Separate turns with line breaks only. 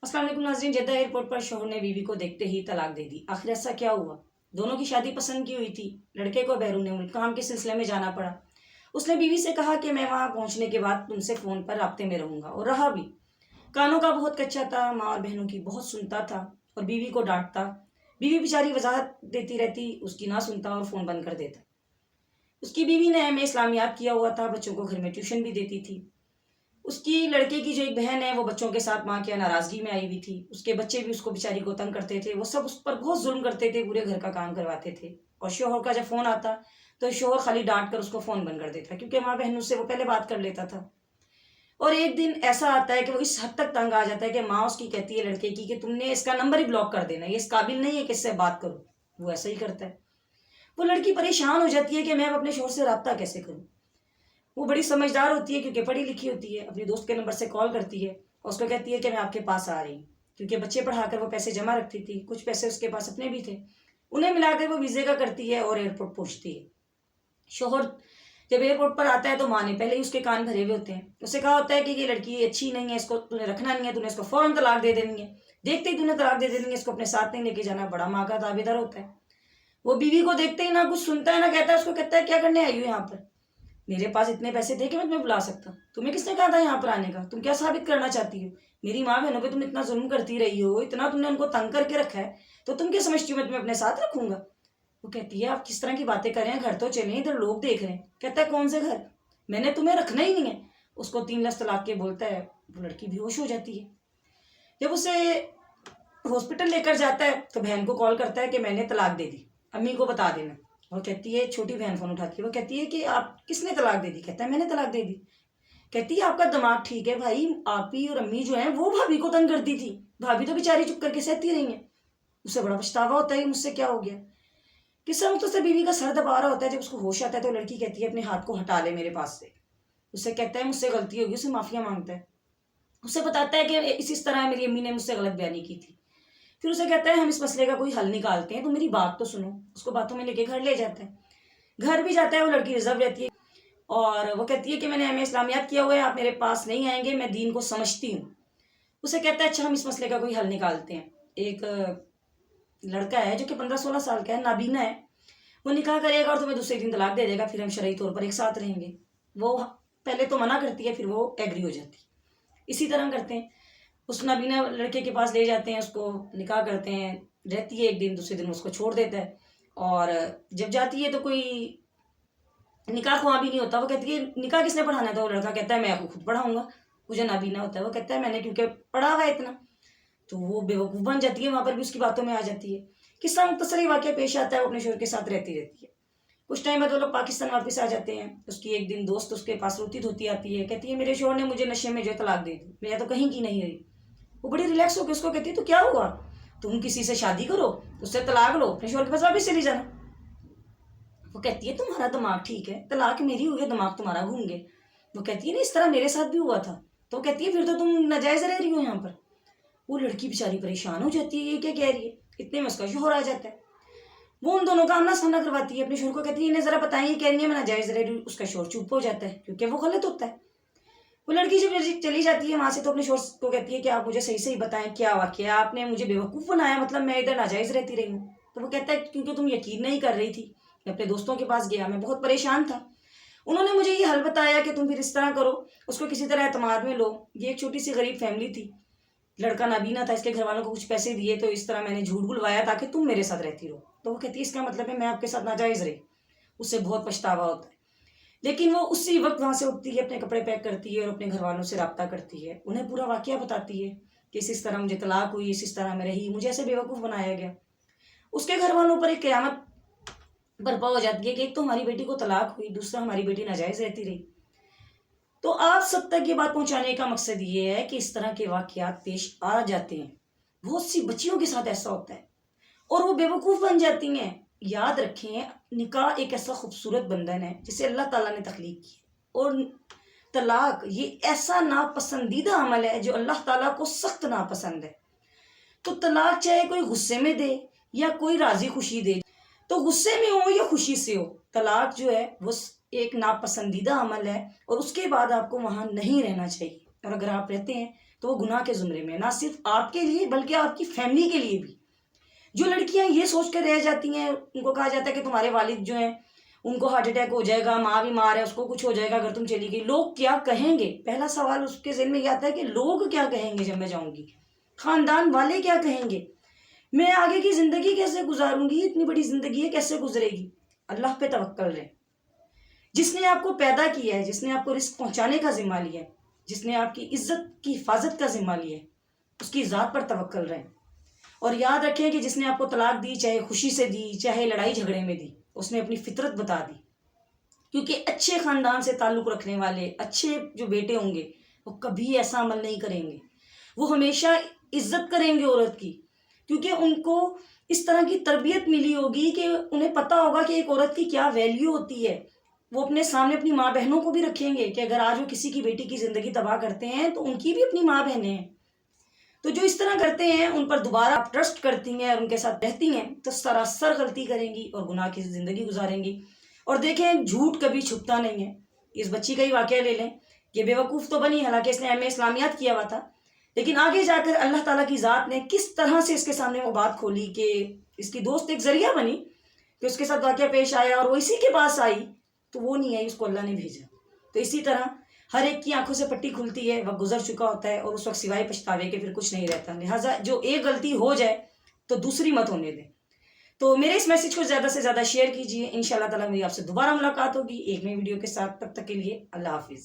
अस्सलाम वालेकुम नाज़रीन। जद्दा एयरपोर्ट पर शोहर ने बीवी को देखते ही तलाक दे दी। आखिर ऐसा क्या हुआ? दोनों की शादी पसंद की हुई थी। लड़के को बैरून मुल्क काम के सिलसिले में जाना पड़ा। उसने बीवी से कहा कि मैं वहां पहुंचने के बाद तुमसे फ़ोन पर राब्ते में रहूंगा, और रहा भी। कानों का बहुत कच्चा था, माँ और बहनों की बहुत सुनता था और बीवी को डांटता। बीवी बेचारी वजाहत देती रहती, उसकी ना सुनता और फ़ोन बंद कर देता। उसकी बीवी ने एम ए इस्लामियात किया हुआ था, बच्चों को घर में ट्यूशन भी देती थी। उसकी लड़के की जो एक बहन है वो बच्चों के साथ माँ की नाराज़गी में आई हुई थी। उसके बच्चे भी उसको बेचारी को तंग करते थे, वो सब उस पर बहुत जुल्म करते थे, पूरे घर का काम करवाते थे। और शोहर का जब फ़ोन आता तो शोहर खाली डांट कर उसको फ़ोन बंद कर देता, क्योंकि माँ बहनों से वो पहले बात कर लेता था। और एक दिन ऐसा आता है कि वो इस हद तक तंग आ जाता है कि माँ उसकी कहती है लड़के की कि तुमने इसका नंबर ही ब्लॉक कर देना, ये इस काबिल नहीं है कि इससे बात करो। वो ऐसा ही करता है। वो लड़की परेशान हो जाती है कि मैं अपने शोहर से रब्ता कैसे करूँ। वो बड़ी समझदार होती है, क्योंकि पढ़ी लिखी होती है। अपनी दोस्त के नंबर से कॉल करती है और उसको कहती है कि मैं आपके पास आ रही हूँ, क्योंकि बच्चे पढ़ाकर वो पैसे जमा रखती थी, कुछ पैसे उसके पास अपने भी थे। उन्हें मिलाकर वो वीज़े का करती है और एयरपोर्ट पहुंचती है। शोहर जब एयरपोर्ट पर आता है तो माँ ने पहले ही उसके कान भरे हुए होते हैं। उसे कहा होता है कि ये लड़की अच्छी नहीं है, इसको तूने रखना नहीं है, तूने इसको फौरन तलाक दे देनी है, देखते ही तूने तलाक दे देनी है, इसको अपने साथ नहीं लेके जाना। बड़ा माँ का दावेदार होता है। वो बीवी को देखते ही ना कुछ सुनता है ना कहता है। उसको कहता है क्या करने आई हो यहाँ पर? मेरे पास इतने पैसे थे कि मैं तुम्हें बुला सकता। तुम्हें किसने कहा था यहाँ पर आने का? तुम क्या साबित करना चाहती हो? मेरी माँ बहनों पे तुम इतना जुल्म करती रही हो, इतना तुमने उनको तंग करके रखा है, तो तुम क्या समझती हो मैं तुम्हें अपने साथ रखूंगा? वो कहती है आप किस तरह की बातें कर रहे हैं, घर तो चले, इधर लोग देख रहे हैं। कहता है कौन से घर? मैंने तुम्हें रखना ही नहीं है। उसको 3 लफ्ज़ तलाक के बोलता है। वो लड़की बेहोश हो जाती है। जब उसे हॉस्पिटल लेकर जाता है तो बहन को कॉल करता है कि मैंने तलाक दे दी, अम्मी को बता देना। वो कहती है, छोटी बहन फोन उठाती है, वो कहती है कि आप किसने तलाक दे दी? कहता है मैंने तलाक दे दी। कहती है आपका दिमाग ठीक है भाई, आप ही और अम्मी जो है वो भाभी को तंग करती थी, भाभी तो बेचारी चुप करके सहती रही है। उसे बड़ा पछतावा होता है मुझसे क्या हो गया। किस वक्त उसे बीवी का सर दबा रहा होता है। जब उसको होश आता है तो लड़की कहती है अपने हाथ को हटा ले मेरे पास से। उसे कहता है मुझसे गलती होगी, उसे माफिया मांगता है। उसे बताता है कि इस तरह मेरी अम्मी ने मुझसे गलत बयानी की थी। फिर उसे कहता है हम इस मसले का कोई हल निकालते हैं, तो मेरी बात तो सुनो। उसको बातों में लेके घर ले जाता है। घर भी जाता है, वो लड़की रिजर्व रहती है और वो कहती है कि मैंने एम ए इस्लामियात किया हुआ है, आप मेरे पास नहीं आएंगे, मैं दीन को समझती हूँ। उसे कहता है अच्छा हम इस मसले का कोई हल निकालते हैं। एक लड़का है जो कि 15-16 साल का है, नाबीना है। वो निकाह करेगा और तुम्हें दूसरे दिन तलाक दे देगा, फिर हम शरई तौर पर एक साथ रहेंगे। वो पहले तो मना करती है, फिर वो एग्री हो जाती है। इसी तरह करते हैं। उस नाबीना लड़के के पास ले जाते हैं, उसको निकाह करते हैं, रहती है एक दिन, दूसरे दिन उसको छोड़ देता है। और जब जाती है तो कोई निकाह वहाँ भी नहीं होता। वो कहती है निकाह किसने पढ़ाना था? वो लड़का कहता है मैं आपको खुद पढ़ाऊंगा। वो जो नाबीना होता है वो कहता है मैंने क्योंकि पढ़ा हुआ है इतना। तो वो बेवकूफ़ बन जाती है, वहाँ पर भी उसकी बातों में आ जाती है। किस्सा मुख्तसर वाक़या पेश आता है, वो अपने शोहर के साथ रहती रहती है। कुछ टाइम बाद वो लोग पाकिस्तान वापस आ जाते हैं। उसकी एक दिन दोस्त उसके पास रोती धोती आती है, कहती है मेरे शोहर ने मुझे नशे में जो तलाक दे दी, मैं तो कहीं की नहीं रही। वो बड़ी रिलैक्स होकर उसको कहती है तो क्या हुआ, तुम किसी से शादी करो, उससे तलाक लो, अपने शोहर के पास वापस चली जाना। वो कहती है तुम्हारा दिमाग ठीक है, तलाक मेरी हुई है, दिमाग तुम्हारा घूम गए। वो कहती है ना इस तरह मेरे साथ भी हुआ था। तो कहती है फिर तो तुम नाजायज़ रह रही हो यहाँ पर। वो लड़की बेचारी परेशान हो जाती है, ये क्या कह रही है। इतने में उसका शोहर आ जाता है। वो उन दोनों का आमना सामना करवाती है। अपने शोहर को कहती है इन्हें जरा बताइए, कह रही है मैं नाजायज़ रह रही हूँ। उसका शोहर चुप हो जाता है, क्योंकि वो गलत होता है। वो लड़की जब चली जाती है वहां से तो अपने शोहर को कहती है कि आप मुझे सही सही बताएं क्या वाकया, आपने मुझे बेवकूफ़ बनाया, मतलब मैं इधर नाजायज़ रहती रही हूँ। तो वो कहता है क्योंकि तुम यकीन नहीं कर रही थी, मैं अपने दोस्तों के पास गया, मैं बहुत परेशान था, उन्होंने मुझे ये हल बताया कि तुम फिर इस तरह करो, उसको किसी तरह एतमाद में लो। ये एक छोटी सी गरीब फैमिली थी, लड़का नाबीना था, इसके घर वालों को कुछ पैसे दिए, तो इस तरह मैंने झूठ बुलवाया ताकि तुम मेरे साथ रहती रहो। तो वो कहती है इसका मतलब है मैं आपके साथ नाजायज़ रही। उससे बहुत पछतावा होता है। लेकिन वो उसी वक्त वहां से उठती है, अपने कपड़े पैक करती है और अपने घर वालों से रब्ता करती है। उन्हें पूरा वाकया बताती है कि इस तरह मुझे तलाक हुई, इस तरह मैं रही, मुझे ऐसे बेवकूफ़ बनाया गया। उसके घर वालों पर एक क़यामत बर्पा हो जाती है कि एक तो हमारी बेटी को तलाक हुई, दूसरा हमारी बेटी नाजायज़ रहती रही। तो आप सब तक ये बात पहुंचाने का मकसद ये है कि इस तरह के वाकयात पेश आ जाते हैं। बहुत सी बच्चियों के साथ ऐसा होता है और वो बेवकूफ़ बन जाती हैं। याद रखें, निकाह एक ऐसा खूबसूरत बंधन है जिसे अल्लाह ताला ने तख्लीक की है, और तलाक ये ऐसा नापसंदीदा अमल है जो अल्लाह ताला को सख्त नापसंद है। तो तलाक चाहे कोई गुस्से में दे या कोई राजी खुशी दे, तो गुस्से में हो या खुशी से हो, तलाक जो है वो एक नापसंदीदा अमल है और उसके बाद आपको वहाँ नहीं रहना चाहिए। और अगर आप रहते हैं تو وہ گناہ کے زمرے میں، نہ صرف آپ کے لیے بلکہ آپ کی فیملی کے لیے بھی۔ جو لڑکیاں یہ سوچ کر رہ جاتی ہیں، ان کو کہا جاتا ہے کہ تمہارے والد جو ہیں ان کو ہارٹ اٹیک ہو جائے گا، ماں بیمار ہے اس کو کچھ ہو جائے گا اگر تم چلی گئی، لوگ کیا کہیں گے؟ پہلا سوال اس کے ذہن میں یہ آتا ہے کہ لوگ کیا کہیں گے جب میں جاؤں گی، خاندان والے کیا کہیں گے، میں آگے کی زندگی کیسے گزاروں گی، اتنی بڑی زندگی ہے کیسے گزرے گی؟ اللہ پہ توکل رہے، جس نے آپ کو پیدا کیا ہے، جس نے آپ کو رزق پہنچانے کا ذمہ لیا ہے، جس نے آپ کی عزت کی حفاظت کا ذمہ لیا ہے، اس کی ذات پر توکل رہیں۔ اور یاد رکھیں کہ جس نے آپ کو طلاق دی، چاہے خوشی سے دی چاہے لڑائی جھگڑے میں دی، اس نے اپنی فطرت بتا دی، کیونکہ اچھے خاندان سے تعلق رکھنے والے اچھے جو بیٹے ہوں گے وہ کبھی ایسا عمل نہیں کریں گے، وہ ہمیشہ عزت کریں گے عورت کی، کیونکہ ان کو اس طرح کی تربیت ملی ہوگی کہ انہیں پتہ ہوگا کہ ایک عورت کی کیا ویلیو ہوتی ہے۔ وہ اپنے سامنے اپنی ماں بہنوں کو بھی رکھیں گے کہ اگر آج وہ کسی کی بیٹی کی زندگی تباہ کرتے ہیں تو ان کی بھی اپنی ماں بہنیں ہیں، تو جو اس طرح کرتے ہیں ان پر دوبارہ آپ ٹرسٹ کرتی ہیں اور ان کے ساتھ رہتی ہیں تو سراسر غلطی کریں گی اور گناہ کی زندگی گزاریں گی۔ اور دیکھیں جھوٹ کبھی چھپتا نہیں ہے، اس بچی کا ہی واقعہ لے لیں، یہ بیوقوف تو بنی، حالانکہ اس نے ایم اے اسلامیات کیا ہوا تھا، لیکن آگے جا کر اللہ تعالیٰ کی ذات نے کس طرح سے اس کے سامنے وہ بات کھولی کہ اس کی دوست ایک ذریعہ بنی کہ اس کے ساتھ واقعہ پیش آیا اور وہ اسی کے پاس آئی تو وہ نہیں آئی، اس کو اللہ نے بھیجا۔ تو اسی طرح ہر ایک کی آنکھوں سے پٹی کھلتی ہے، وقت گزر چکا ہوتا ہے اور اس وقت سوائے پچھتاوے کے پھر کچھ نہیں رہتا، لہٰذا جو ایک غلطی ہو جائے تو دوسری مت ہونے دیں۔ تو میرے اس میسج کو زیادہ سے زیادہ شیئر کیجیے، انشاءاللہ تعالیٰ میری آپ سے دوبارہ ملاقات ہوگی ایک نئی ویڈیو کے ساتھ، تب تک کے لیے اللہ حافظ۔